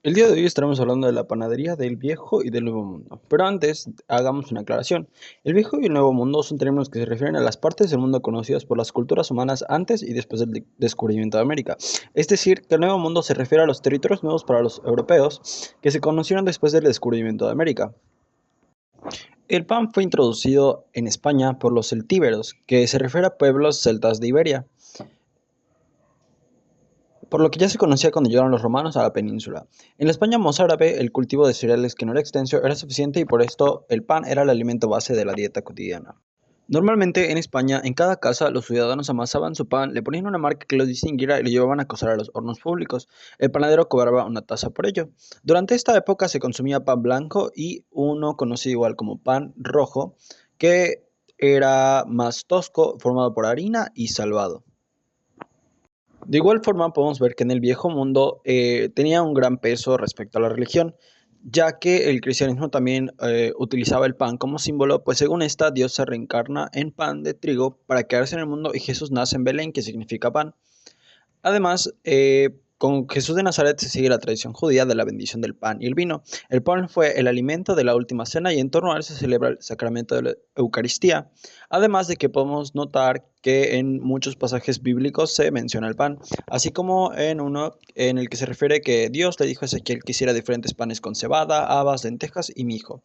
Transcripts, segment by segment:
El día de hoy estaremos hablando de la panadería del Viejo y del Nuevo Mundo. Pero antes, hagamos una aclaración. El Viejo y el Nuevo Mundo son términos que se refieren a las partes del mundo conocidas por las culturas humanas antes y después del descubrimiento de América. Es decir, que el Nuevo Mundo se refiere a los territorios nuevos para los europeos que se conocieron después del descubrimiento de América. El pan fue introducido en España por los celtíberos, que se refiere a pueblos celtas de Iberia, por lo que ya se conocía cuando llegaron los romanos a la península. En la España mozárabe, el cultivo de cereales, que no era extenso, era suficiente y por esto el pan era el alimento base de la dieta cotidiana. Normalmente en España, en cada casa, los ciudadanos amasaban su pan, le ponían una marca que lo distinguiera y lo llevaban a cocer a los hornos públicos. El panadero cobraba una tasa por ello. Durante esta época se consumía pan blanco y uno conocido igual como pan rojo, que era más tosco, formado por harina y salvado. De igual forma, podemos ver que en el Viejo Mundo tenía un gran peso respecto a la religión, ya que el cristianismo también utilizaba el pan como símbolo, pues según esta, Dios se reencarna en pan de trigo para quedarse en el mundo y Jesús nace en Belén, que significa pan. Además, con Jesús de Nazaret se sigue la tradición judía de la bendición del pan y el vino. El pan fue el alimento de la última cena y en torno a él se celebra el sacramento de la Eucaristía. Además de que podemos notar que en muchos pasajes bíblicos se menciona el pan, así como en uno en el que se refiere que Dios le dijo a Ezequiel que hiciera diferentes panes con cebada, habas, lentejas y mijo,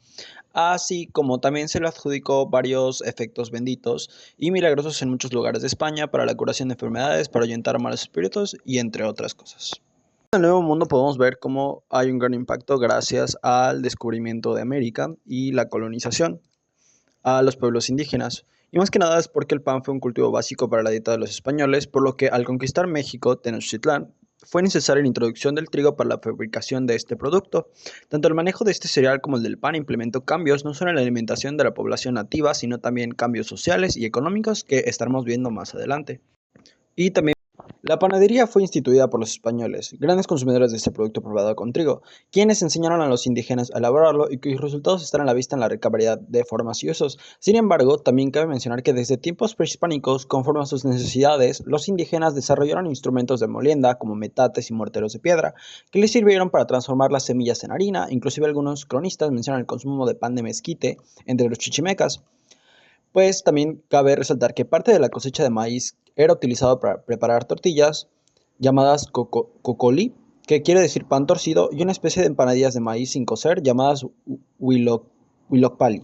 así como también se le adjudicó varios efectos benditos y milagrosos en muchos lugares de España para la curación de enfermedades, para ahuyentar malos espíritus y entre otras cosas. En el Nuevo Mundo podemos ver cómo hay un gran impacto gracias al descubrimiento de América y la colonización a los pueblos indígenas. Y más que nada es porque el pan fue un cultivo básico para la dieta de los españoles, por lo que al conquistar México, Tenochtitlán, fue necesaria la introducción del trigo para la fabricación de este producto. Tanto el manejo de este cereal como el del pan implementó cambios no solo en la alimentación de la población nativa, sino también cambios sociales y económicos que estaremos viendo más adelante. Y también la panadería fue instituida por los españoles, grandes consumidores de este producto preparado con trigo, quienes enseñaron a los indígenas a elaborarlo y cuyos resultados están a la vista en la rica variedad de formas y usos. Sin embargo, también cabe mencionar que desde tiempos prehispánicos, conforme a sus necesidades, los indígenas desarrollaron instrumentos de molienda como metates y morteros de piedra, que les sirvieron para transformar las semillas en harina. Inclusive algunos cronistas mencionan el consumo de pan de mezquite entre los chichimecas. Pues también cabe resaltar que parte de la cosecha de maíz era utilizado para preparar tortillas llamadas cocolí, que quiere decir pan torcido, y una especie de empanadillas de maíz sin cocer llamadas huilocpali.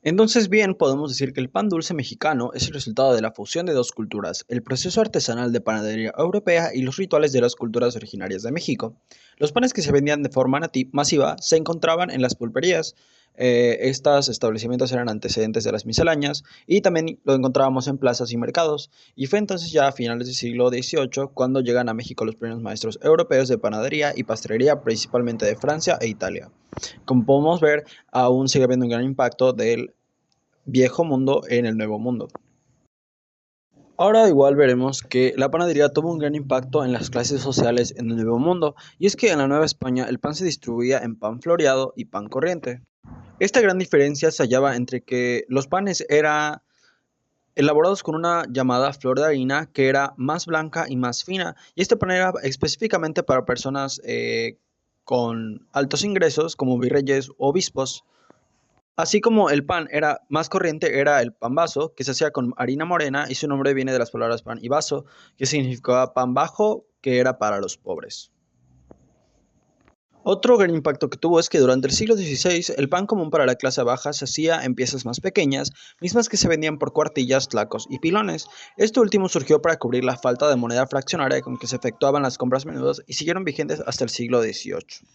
Entonces bien, podemos decir que el pan dulce mexicano es el resultado de la fusión de dos culturas, el proceso artesanal de panadería europea y los rituales de las culturas originarias de México. Los panes que se vendían de forma masiva se encontraban en las pulperías. Estos establecimientos eran antecedentes de las misceláneas y también lo encontrábamos en plazas y mercados. Y fue entonces ya a finales del siglo XVIII cuando llegan a México los primeros maestros europeos de panadería y pastelería, principalmente de Francia e Italia. Como podemos ver, aún sigue habiendo un gran impacto del viejo mundo en el nuevo mundo. Ahora igual veremos que la panadería tuvo un gran impacto en las clases sociales en el Nuevo Mundo, y es que en la Nueva España el pan se distribuía en pan floreado y pan corriente. Esta gran diferencia se hallaba entre que los panes eran elaborados con una llamada flor de harina que era más blanca y más fina, y este pan era específicamente para personas con altos ingresos como virreyes o obispos. Así como el pan era más corriente, era el pan vaso, que se hacía con harina morena y su nombre viene de las palabras pan y vaso, que significaba pan bajo, que era para los pobres. Otro gran impacto que tuvo es que durante el siglo XVI el pan común para la clase baja se hacía en piezas más pequeñas, mismas que se vendían por cuartillas, tlacos y pilones. Este último surgió para cubrir la falta de moneda fraccionaria con que se efectuaban las compras menudas y siguieron vigentes hasta el siglo XVIII.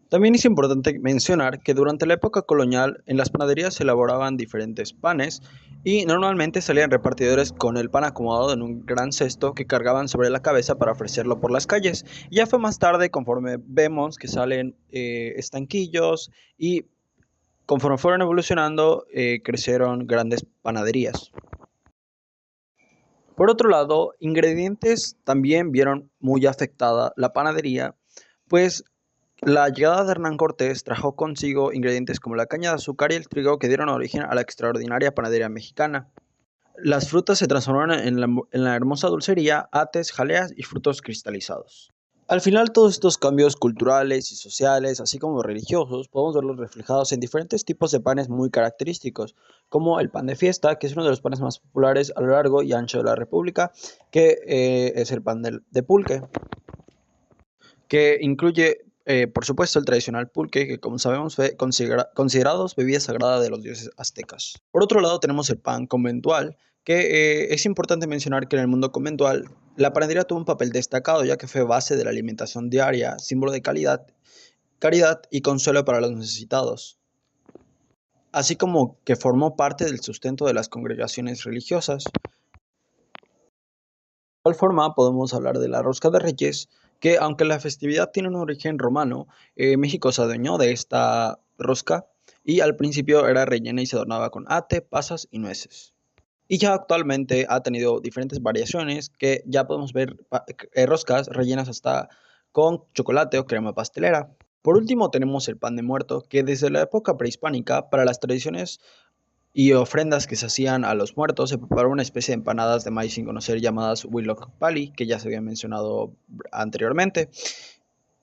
También es importante mencionar que durante la época colonial en las panaderías se elaboraban diferentes panes y normalmente salían repartidores con el pan acomodado en un gran cesto que cargaban sobre la cabeza para ofrecerlo por las calles. Y ya fue más tarde, conforme vemos que salen estanquillos y conforme fueron evolucionando, crecieron grandes panaderías. Por otro lado, ingredientes también vieron muy afectada la panadería, pues la llegada de Hernán Cortés trajo consigo ingredientes como la caña de azúcar y el trigo que dieron origen a la extraordinaria panadería mexicana. Las frutas se transformaron en la hermosa dulcería, ates, jaleas y frutos cristalizados. Al final, todos estos cambios culturales y sociales, así como religiosos, podemos verlos reflejados en diferentes tipos de panes muy característicos, como el pan de fiesta, que es uno de los panes más populares a lo largo y ancho de la República, que es el pan de pulque, que incluye, por supuesto, el tradicional pulque, que como sabemos fue considerado bebida sagrada de los dioses aztecas. Por otro lado, tenemos el pan conventual, que es importante mencionar que en el mundo conventual la panadería tuvo un papel destacado, ya que fue base de la alimentación diaria, símbolo de calidad, caridad y consuelo para los necesitados, así como que formó parte del sustento de las congregaciones religiosas. De igual forma, podemos hablar de la rosca de Reyes, que aunque la festividad tiene un origen romano, México se adueñó de esta rosca y al principio era rellena y se adornaba con ate, pasas y nueces. Y ya actualmente ha tenido diferentes variaciones que ya podemos ver roscas rellenas hasta con chocolate o crema pastelera. Por último tenemos el pan de muerto, que desde la época prehispánica, para las tradiciones y ofrendas que se hacían a los muertos, se preparó una especie de empanadas de maíz sin conocer llamadas huilocpali, que ya se había mencionado anteriormente.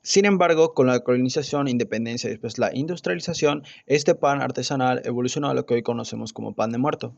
Sin embargo, con la colonización, independencia y después la industrialización, este pan artesanal evolucionó a lo que hoy conocemos como pan de muerto.